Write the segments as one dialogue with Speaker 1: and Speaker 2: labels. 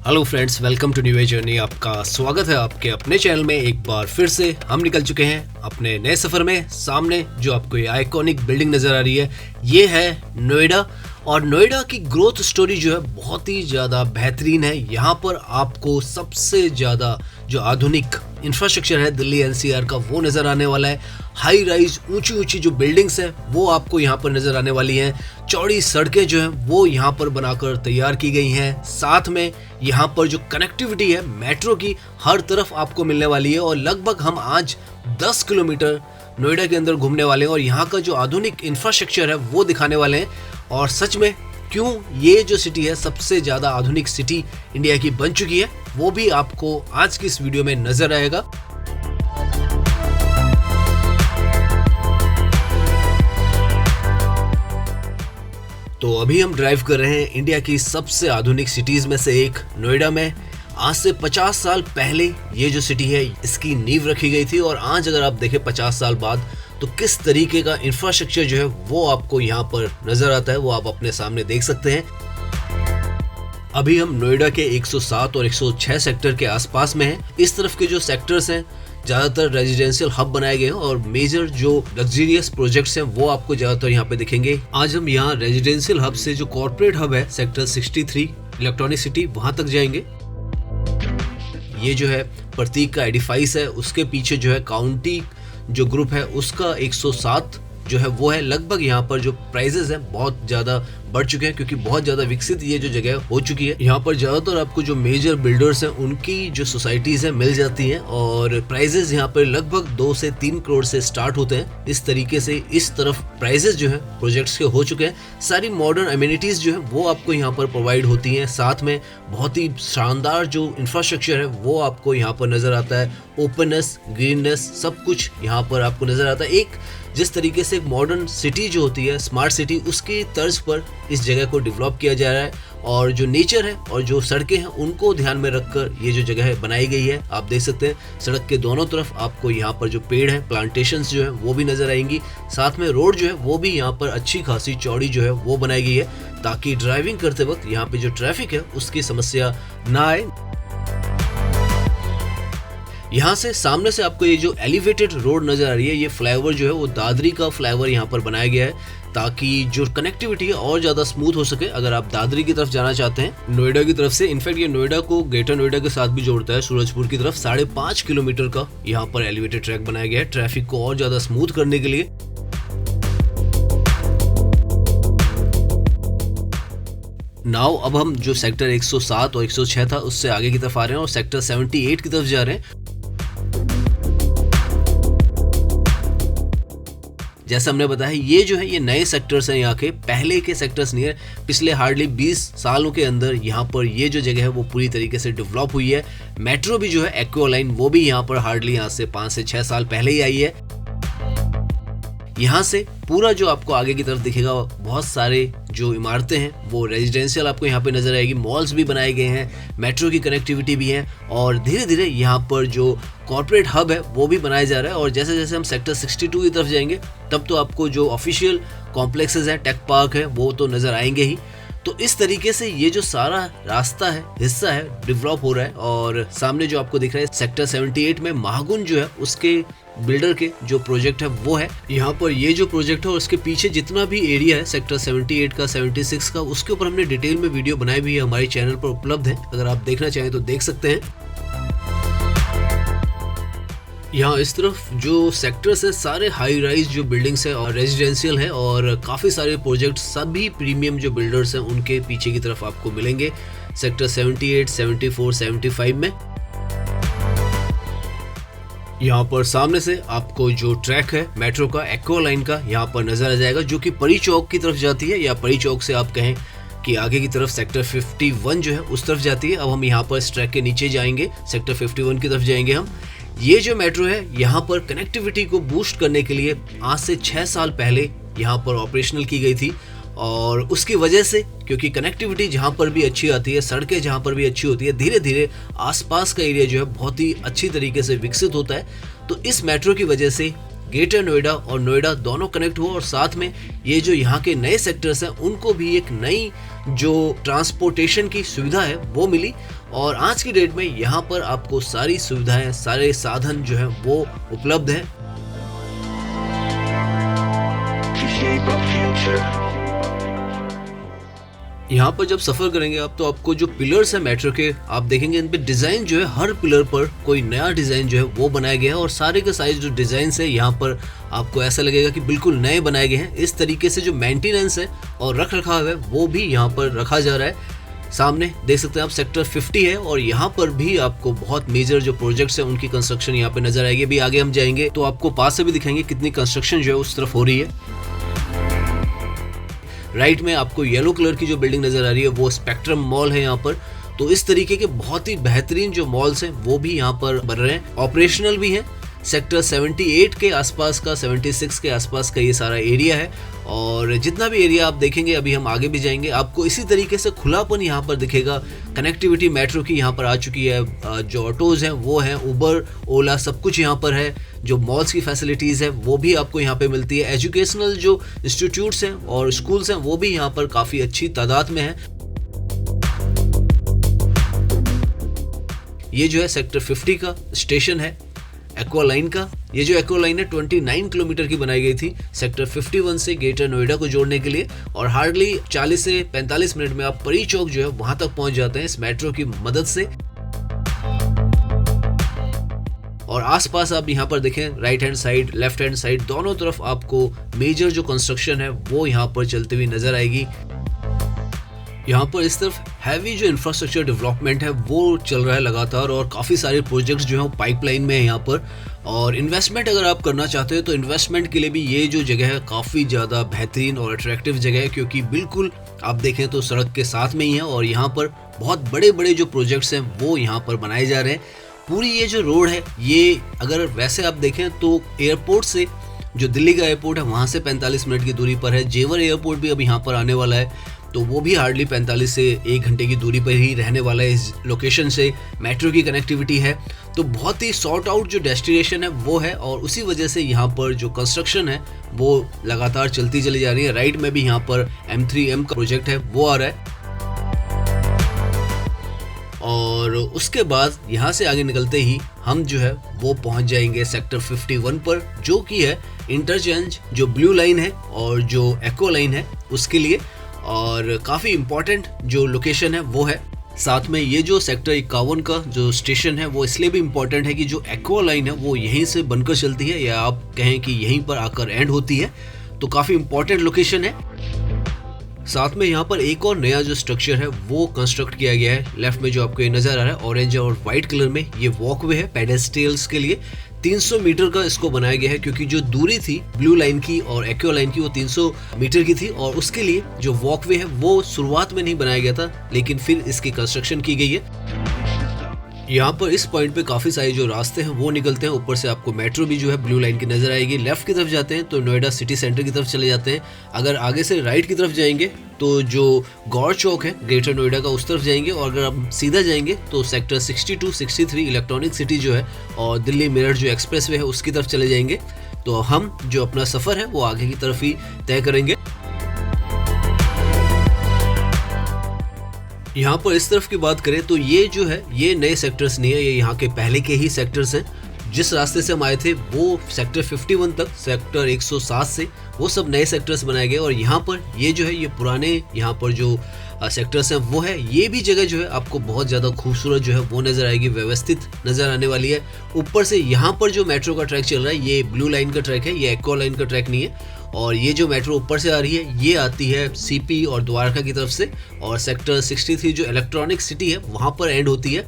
Speaker 1: Hello friends, welcome to new journey. आपका स्वागत है आपके अपने चैनल में। एक बार फिर से हम निकल चुके हैं अपने नए सफ़र में। सामने जो आपको ये आइकॉनिक बिल्डिंग नज़र आ रही है, ये है नोएडा। और नोएडा की ग्रोथ स्टोरी जो है बहुत ही ज़्यादा बेहतरीन है। यहाँ पर आपको सबसे ज़्यादा जो आधुनिक इंफ्रास्ट्रक्चर है दिल्ली एनसीआर का, वो नज़र आने वाला है। हाई राइज ऊंची ऊंची जो बिल्डिंग्स हैं वो आपको यहाँ पर नज़र आने वाली हैं। चौड़ी सड़कें जो हैं वो यहाँ पर बनाकर तैयार की गई हैं। साथ में यहाँ पर जो कनेक्टिविटी है मेट्रो की हर तरफ आपको मिलने वाली है। और लगभग हम आज 10 किलोमीटर नोएडा के अंदर घूमने वाले हैं और यहाँ का जो आधुनिक इंफ्रास्ट्रक्चर है वो दिखाने वाले हैं। और सच में क्यों ये जो सिटी है सबसे ज़्यादा आधुनिक सिटी इंडिया की बन चुकी है, वो भी आपको आज की इस वीडियो में नजर आएगा। तो अभी हम ड्राइव कर रहे हैं इंडिया की सबसे आधुनिक सिटीज में से एक नोएडा में। आज से 50 साल पहले ये जो सिटी है इसकी नींव रखी गई थी। और आज अगर आप देखें 50 साल बाद तो किस तरीके का इंफ्रास्ट्रक्चर जो है वो आपको यहाँ पर नजर आता है, वो आप अपने सामने देख सकते हैं। अभी हम नोएडा के 107 और 106 सेक्टर के आसपास में हैं। इस तरफ के जो सेक्टर्स हैं ज़्यादातर रेजिडेंशियल हब बनाए गए हैं और मेजर जो लग्जरियस प्रोजेक्ट्स हैं वो आपको ज़्यादातर यहाँ पे दिखेंगे। आज हम यहाँ रेजिडेंशियल हब से जो कॉर्पोरेट हब है सेक्टर 63 इलेक्ट्रॉनिक सिटी, वहाँ तक जाएंगे। ये जो है प्रतीक का एडिफाइस है, उसके पीछे जो है काउंटी जो ग्रुप है उसका 107 जो है वो है। लगभग यहाँ पर जो प्राइजेस हैं बहुत ज़्यादा बढ़ चुके हैं क्योंकि बहुत ज़्यादा विकसित ये जो जगह हो चुकी है। यहाँ पर ज़्यादातर आपको जो मेजर बिल्डर्स हैं उनकी जो सोसाइटीज़ हैं मिल जाती हैं और प्राइजेस यहाँ पर लगभग 2 से 3 करोड़ से स्टार्ट होते हैं। इस तरीके से इस तरफ प्राइजेस जो है प्रोजेक्ट्स के हो चुके हैं। सारी मॉडर्न एमिनिटीज़ जो है वो आपको यहाँ पर प्रोवाइड होती हैं। साथ में बहुत ही शानदार जो इंफ्रास्ट्रक्चर है वो आपको यहाँ पर नज़र आता है। ओपननेस, ग्रीननेस, सब कुछ यहाँ पर आपको नज़र आता है। एक जिस तरीके से एक मॉडर्न सिटी जो होती है, स्मार्ट सिटी, उसकी तर्ज पर इस जगह को डेवलप किया जा रहा है। और जो नेचर है और जो सड़कें हैं उनको ध्यान में रखकर ये जो जगह है बनाई गई है। आप देख सकते हैं सड़क के दोनों तरफ आपको यहाँ पर जो पेड़ है, प्लांटेशंस जो है वो भी नजर आएंगी। साथ में रोड जो है वो भी यहाँ पर अच्छी खासी चौड़ी जो है वो बनाई गई है ताकि ड्राइविंग करते वक्त यहाँ पे जो ट्रैफिक है उसकी समस्या ना आए। यहाँ से सामने से आपको ये जो एलिवेटेड रोड नजर आ रही है, ये फ्लाईओवर जो है वो दादरी का फ्लाईओवर यहाँ पर बनाया गया है ताकि जो कनेक्टिविटी है और ज़्यादा स्मूथ हो सके। अगर आप दादरी की तरफ जाना चाहते हैं नोएडा की तरफ से, इनफैक्ट ये नोएडा को ग्रेटर नोएडा के साथ भी जोड़ता है सूरजपुर की तरफ। 5.5 किलोमीटर का यहाँ पर एलिवेटेड ट्रैक बनाया गया है ट्रैफिक को और ज़्यादा स्मूथ करने के लिए। नाउ अब हम जो सेक्टर 107 और 106 था उससे आगे की तरफ आ रहे हैं और सेक्टर 78 की तरफ जा रहे हैं। जैसा हमने बताया ये जो है ये नए सेक्टर्स हैं यहाँ के, पहले के सेक्टर्स नहीं है। पिछले हार्डली 20 सालों के अंदर यहाँ पर ये जो जगह है वो पूरी तरीके से डेवलप हुई है। मेट्रो भी जो है एक्वा लाइन वो भी यहाँ पर हार्डली यहाँ से 5 से 6 साल पहले ही आई है। यहाँ से पूरा जो आपको आगे की तरफ दिखेगा बहुत सारे जो इमारतें हैं वो रेजिडेंशियल आपको यहाँ पे नजर आएगी। मॉल्स भी बनाए गए हैं, मेट्रो की कनेक्टिविटी भी है और धीरे धीरे यहाँ पर जो कॉर्पोरेट हब है वो भी बनाया जा रहा है। और जैसे जैसे हम सेक्टर 62 की तरफ जाएंगे तब तो आपको जो ऑफिशियल कॉम्प्लेक्सेस हैं, टेक पार्क है, वो तो नजर आएंगे ही। तो इस तरीके से ये जो सारा रास्ता है, हिस्सा है, डेवलप हो रहा है। और सामने जो आपको दिख रहा है सेक्टर 78 में महागुन जो है उसके बिल्डर के जो प्रोजेक्ट है वो है। यहाँ पर ये जो प्रोजेक्ट है और उसके पीछे जितना भी एरिया है सेक्टर 78 का, 76 का, उसके ऊपर हमने डिटेल में वीडियो बनाई भी है, हमारे चैनल पर उपलब्ध है। अगर आप देखना चाहें तो देख सकते हैं। यहाँ इस तरफ जो सेक्टर्स है सारे हाई राइज जो बिल्डिंग्स है और रेजिडेंशियल है और काफ़ी सारे प्रोजेक्ट, सभी प्रीमियम जो बिल्डर्स हैं उनके पीछे की तरफ आपको मिलेंगे सेक्टर 78, 74, 75 में। यहाँ पर सामने से आपको जो ट्रैक है मेट्रो का, एक्वा लाइन का, यहाँ पर नजर आ जाएगा जो कि परी चौक की तरफ जाती है, या परी चौक से आप कहें कि आगे की तरफ सेक्टर 51 जो है उस तरफ जाती है। अब हम यहाँ पर इस ट्रैक के नीचे जाएंगे, सेक्टर 51 की तरफ जाएंगे हम। ये जो मेट्रो है यहाँ पर कनेक्टिविटी को बूस्ट करने के लिए आज से 6 साल पहले यहाँ पर ऑपरेशनल की गई थी। और उसकी वजह से क्योंकि कनेक्टिविटी जहाँ पर भी अच्छी आती है, सड़कें जहाँ पर भी अच्छी होती है, धीरे धीरे आसपास का एरिया जो है बहुत ही अच्छी तरीके से विकसित होता है। तो इस मेट्रो की वजह से ग्रेटर नोएडा और नोएडा दोनों कनेक्ट हुआ और साथ में ये जो यहाँ के नए सेक्टर्स हैं उनको भी एक नई जो ट्रांसपोर्टेशन की सुविधा है वो मिली। और आज की डेट में यहाँ पर आपको सारी सुविधाएं, सारे साधन जो है वो उपलब्ध हैं। यहाँ पर जब सफर करेंगे आप तो आपको जो पिलर्स है मेट्रो के आप देखेंगे इन पे डिजाइन जो है हर पिलर पर कोई नया डिजाइन जो है वो बनाया गया है और सारे के सारे जो डिजाइन है यहाँ पर आपको ऐसा लगेगा कि बिल्कुल नए बनाए गए हैं। इस तरीके से जो मेंटेनेंस है और रख रखाव है वो भी यहाँ पर रखा जा रहा है। सामने देख सकते हैं आप सेक्टर 50 है और यहाँ पर भी आपको बहुत मेजर जो प्रोजेक्ट्स हैं उनकी कंस्ट्रक्शन यहाँ पे नजर आएगी। अभी आगे हम जाएंगे तो आपको पास से भी दिखाएंगे कितनी कंस्ट्रक्शन जो है उस तरफ हो रही है। राइट में आपको येलो कलर की जो बिल्डिंग नजर आ रही है वो स्पेक्ट्रम मॉल है यहाँ पर। तो इस तरीके के बहुत ही बेहतरीन जो मॉल्स हैं वो भी यहाँ पर बन रहे हैं, ऑपरेशनल भी हैं। सेक्टर 78 के आसपास का, 76 के आसपास का ये सारा एरिया है और जितना भी एरिया आप देखेंगे, अभी हम आगे भी जाएंगे, आपको इसी तरीके से खुलापन यहाँ पर दिखेगा। कनेक्टिविटी मेट्रो की यहाँ पर आ चुकी है, जो ऑटोज़ हैं वो हैं, उबर, ओला, सब कुछ यहाँ पर है। जो मॉल्स की फैसिलिटीज़ है वो भी आपको यहाँ पे मिलती है। एजुकेशनल जो इंस्टीट्यूट्स हैं और स्कूल्स हैं वो भी यहाँ पर काफ़ी अच्छी तादाद में हैं। ये जो है सेक्टर 50 का स्टेशन है एक्वा लाइन का। ये जो एक्वा लाइन है 29 किलोमीटर की बनाई गई थी सेक्टर 51 से ग्रेटर नोएडा को जोड़ने के लिए और हार्डली 40 से 45 मिनट में आप परी चौक जो है वहां तक पहुंच जाते हैं इस मेट्रो की मदद से। और आसपास आप यहाँ पर देखें, right hand side, left hand side, दोनों तरफ आपको मेजर जो कंस्ट्रक्शन है वो यहाँ पर चलती हुई नजर आएगी। यहाँ पर इस तरफ हैवी जो इंफ्रास्ट्रक्चर डेवलपमेंट है वो चल रहा है लगातार और काफ़ी सारे प्रोजेक्ट्स जो हैं पाइपलाइन में है यहाँ पर। और इन्वेस्टमेंट अगर आप करना चाहते हो तो इन्वेस्टमेंट के लिए भी ये जो जगह है काफ़ी ज़्यादा बेहतरीन और अट्रैक्टिव जगह है, क्योंकि बिल्कुल आप देखें तो सड़क के साथ में ही है और यहाँ पर बहुत बड़े बड़े जो प्रोजेक्ट्स हैं वो यहाँ पर बनाए जा रहे हैं। पूरी ये जो रोड है ये अगर वैसे आप देखें तो एयरपोर्ट से, जो दिल्ली का एयरपोर्ट है वहाँ से 45 मिनट की दूरी पर है। जेवर एयरपोर्ट भी अब यहाँ पर आने वाला है तो वो भी हार्डली 45 से 1 घंटे की दूरी पर ही रहने वाला है। इस लोकेशन से मेट्रो की कनेक्टिविटी है तो बहुत ही सॉर्ट आउट जो डेस्टिनेशन है वो है और उसी वजह से यहाँ पर जो कंस्ट्रक्शन है वो लगातार चलती चली जा रही है। राइट में भी यहाँ पर M3M का प्रोजेक्ट है वो आ रहा है और उसके बाद यहाँ से आगे निकलते ही हम जो है वो पहुँच जाएंगे सेक्टर 51 पर, जो कि है इंटरचेंज जो ब्लू लाइन है और जो एक्वा लाइन है उसके लिए। और काफ़ी इम्पॉर्टेंट जो लोकेशन है वो है। साथ में ये जो सेक्टर 51 का जो स्टेशन है वो इसलिए भी इम्पॉर्टेंट है कि जो एक्वा लाइन है वो यहीं से बनकर चलती है या आप कहें कि यहीं पर आकर एंड होती है, तो काफ़ी इम्पॉर्टेंट लोकेशन है। साथ में यहाँ पर एक और नया जो स्ट्रक्चर है वो कंस्ट्रक्ट किया गया है। लेफ्ट में जो आपको ये नज़र आ रहा है ऑरेंज और वाइट कलर में, ये वॉकवे है पेडेस्ट्रियल्स के लिए। 300 मीटर का इसको बनाया गया है क्योंकि जो दूरी थी ब्लू लाइन की और एक्वा लाइन की वो 300 मीटर की थी और उसके लिए जो वॉकवे है वो शुरुआत में नहीं बनाया गया था, लेकिन फिर इसकी कंस्ट्रक्शन की गई है। यहाँ पर इस पॉइंट पे काफ़ी सारे जो रास्ते हैं वो निकलते हैं। ऊपर से आपको मेट्रो भी जो है ब्लू लाइन की नज़र आएगी। लेफ्ट की तरफ जाते हैं तो नोएडा सिटी सेंटर की तरफ चले जाते हैं। अगर आगे से राइट की तरफ जाएंगे तो जो गौर चौक है ग्रेटर नोएडा का उस तरफ जाएंगे और अगर आप सीधा जाएंगे तो सेक्टर 62, 63 इलेक्ट्रॉनिक सिटी जो है और दिल्ली मेरठ जो एक्सप्रेस वे है उसकी तरफ चले जाएंगे। तो हम जो अपना सफ़र है वो आगे की तरफ ही तय करेंगे। यहाँ पर इस तरफ की बात करें तो ये जो है ये नए सेक्टर्स नहीं है, ये यहाँ के पहले के ही सेक्टर्स हैं। जिस रास्ते से हम आए थे वो सेक्टर 51 तक, सेक्टर 107 से वो सब नए सेक्टर्स बनाए गए और यहाँ पर ये जो है ये पुराने यहाँ पर जो सेक्टर्स हैं वो है। ये भी जगह जो है आपको बहुत ज़्यादा खूबसूरत जो है वो नज़र आएगी, व्यवस्थित नज़र आने वाली है। ऊपर से यहाँ पर जो मेट्रो का ट्रैक चल रहा है ये ब्लू लाइन का ट्रैक है, ये एक्वा लाइन का ट्रैक नहीं है। और ये जो मेट्रो ऊपर से आ रही है ये आती है सीपी और द्वारका की तरफ से और सेक्टर 63 जो इलेक्ट्रॉनिक सिटी है वहाँ पर एंड होती है।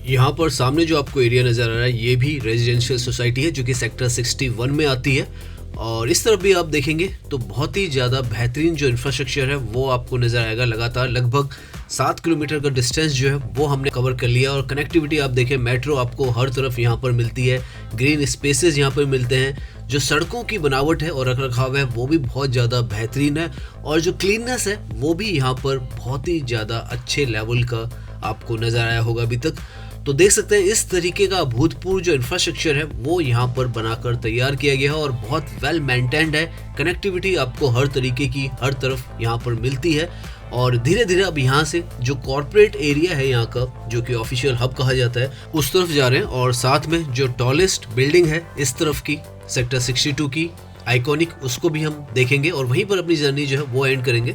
Speaker 1: यहाँ पर सामने जो आपको एरिया नज़र आ रहा है ये भी रेजिडेंशियल सोसाइटी है जो कि सेक्टर 61 में आती है। और इस तरफ भी आप देखेंगे तो बहुत ही ज़्यादा बेहतरीन जो इंफ्रास्ट्रक्चर है वो आपको नज़र आएगा। लगातार लगभग 7 किलोमीटर का डिस्टेंस जो है वो हमने कवर कर लिया और कनेक्टिविटी आप देखें मेट्रो आपको हर तरफ यहाँ पर मिलती है, ग्रीन स्पेसेस यहाँ पर मिलते हैं। जो सड़कों की बनावट है और रखरखाव है वो भी बहुत ज़्यादा बेहतरीन है और जो क्लीननेस है वो भी यहाँ पर बहुत ही ज़्यादा अच्छे लेवल का आपको नज़र आया होगा अभी तक। तो देख सकते हैं इस तरीके का भूतपूर्व जो इंफ्रास्ट्रक्चर है वो यहाँ पर बनाकर तैयार किया गया है और बहुत वेल मेंटेन्ड है। कनेक्टिविटी आपको हर तरीके की हर तरफ यहाँ पर मिलती है और धीरे धीरे अब यहाँ से जो कॉर्पोरेट एरिया है यहाँ का, जो कि ऑफिशियल हब कहा जाता है, उस तरफ जा रहे हैं। और साथ में जो टॉलेस्ट बिल्डिंग है इस तरफ की सेक्टर 62 की आइकॉनिक, उसको भी हम देखेंगे और वहीं पर अपनी जर्नी जो है वो एंड करेंगे।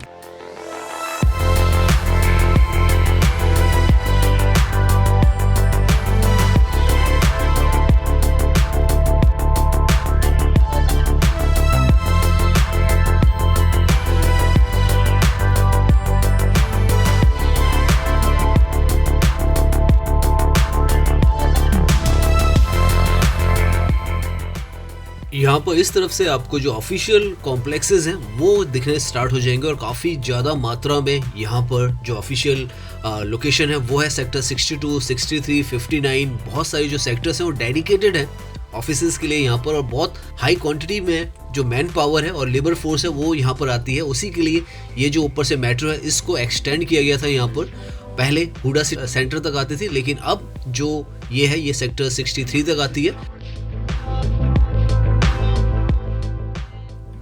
Speaker 1: यहाँ पर इस तरफ से आपको जो ऑफिशियल कॉम्प्लेक्सेस हैं वो दिखने स्टार्ट हो जाएंगे और काफ़ी ज़्यादा मात्रा में यहाँ पर जो ऑफिशियल लोकेशन है वो है सेक्टर 62, 63, 59। बहुत सारी जो सेक्टर्स हैं वो डेडिकेटेड हैं ऑफिसेज के लिए यहाँ पर और बहुत हाई क्वांटिटी में जो मैन पावर है और लेबर फोर्स है वो यहाँ पर आती है। उसी के लिए ये जो ऊपर से मेट्रो है इसको एक्सटेंड किया गया था। यहाँ पर पहले हुडा सेंटर तक आती थी, लेकिन अब जो ये है ये सेक्टर 63 तक आती है।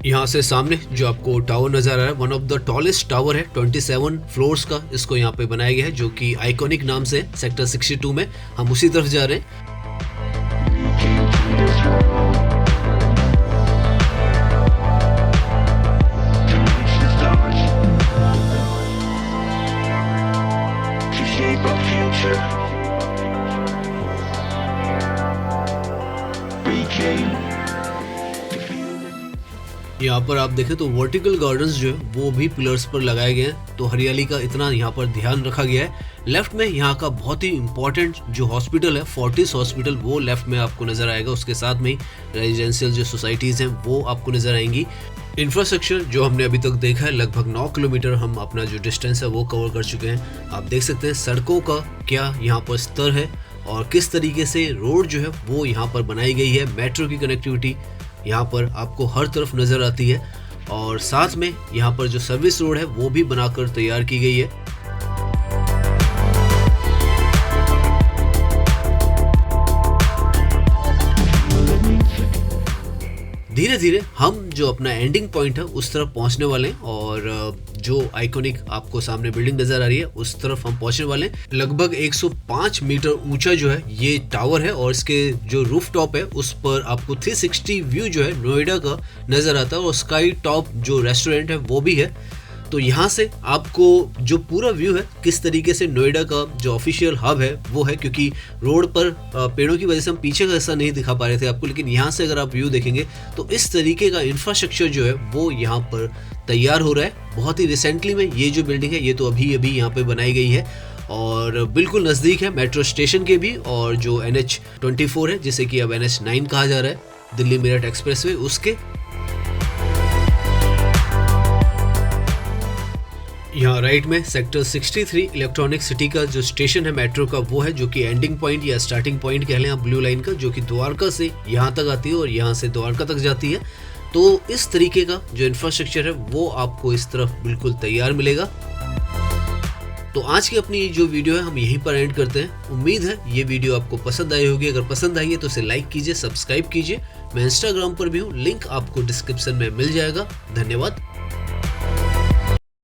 Speaker 1: यहाँ से सामने जो आपको टावर नजर आ रहा है, one of the tallest tower है, 27 फ्लोर्स का इसको यहाँ पे बनाया गया है, जो कि आइकॉनिक नाम से सेक्टर 62 में। हम उसी तरफ जा रहे हैं। यहाँ पर आप देखें तो वर्टिकल गार्डन्स जो है वो भी पिलर्स पर लगाए गए हैं, तो हरियाली का इतना यहाँ पर ध्यान रखा गया है। लेफ्ट में यहाँ का बहुत ही इंपॉर्टेंट जो हॉस्पिटल है, फोर्टिस हॉस्पिटल, वो लेफ्ट में आपको नजर आएगा। उसके साथ में रेजिडेंशियल जो सोसाइटीज हैं वो आपको नजर आएंगी। इंफ्रास्ट्रक्चर जो हमने अभी तक देखा है, लगभग 9 किलोमीटर हम अपना जो डिस्टेंस है वो कवर कर चुके हैं। आप देख सकते हैं सड़कों का क्या यहाँ पर स्तर है और किस तरीके से रोड जो है वो यहाँ पर बनाई गई है। मेट्रो की कनेक्टिविटी यहाँ पर आपको हर तरफ नजर आती है और साथ में यहाँ पर जो सर्विस रोड है वो भी बनाकर तैयार की गई है। धीरे धीरे हम जो अपना एंडिंग पॉइंट है उस तरफ पहुंचने वाले हैं और जो आइकॉनिक आपको सामने बिल्डिंग नजर आ रही है उस तरफ हम पहुंचने वाले हैं। लगभग 105 मीटर ऊंचा जो है ये टावर है और इसके जो रूफ टॉप है उस पर आपको 360 व्यू जो है नोएडा का नजर आता है और स्काई टॉप जो रेस्टोरेंट है वो भी है। तो यहाँ से आपको जो पूरा व्यू है किस तरीके से नोएडा का जो ऑफिशियल हब है वो है, क्योंकि रोड पर पेड़ों की वजह से हम पीछे का हिस्सा नहीं दिखा पा रहे थे आपको, लेकिन यहाँ से अगर आप व्यू देखेंगे तो इस तरीके का इंफ्रास्ट्रक्चर जो है वो यहाँ पर तैयार हो रहा है। बहुत ही रिसेंटली में ये जो बिल्डिंग है ये तो अभी यहाँ पे बनाई गई है और बिल्कुल नज़दीक है मेट्रो स्टेशन के भी, और जो NH24 है जिसे कि अब NH9 कहा जा रहा है, दिल्ली मेरठ एक्सप्रेसवे, उसके यहाँ राइट में सेक्टर 63 इलेक्ट्रॉनिक सिटी का जो स्टेशन है मेट्रो का वो है, जो कि एंडिंग पॉइंट या स्टार्टिंग पॉइंट कह लें आप ब्लू लाइन का, जो कि द्वारका से यहाँ तक आती है और यहाँ से द्वारका तक जाती है। तो इस तरीके का जो इंफ्रास्ट्रक्चर है वो आपको इस तरफ बिल्कुल तैयार मिलेगा। तो आज की अपनी जो वीडियो है हम यहीं पर एंड करते हैं। उम्मीद है ये वीडियो आपको पसंद आई होगी। अगर पसंद आई है तो इसे लाइक कीजिए, सब्सक्राइब कीजिए। मैं इंस्टाग्राम पर भी हूँ, लिंक आपको डिस्क्रिप्शन में मिल जाएगा। धन्यवाद।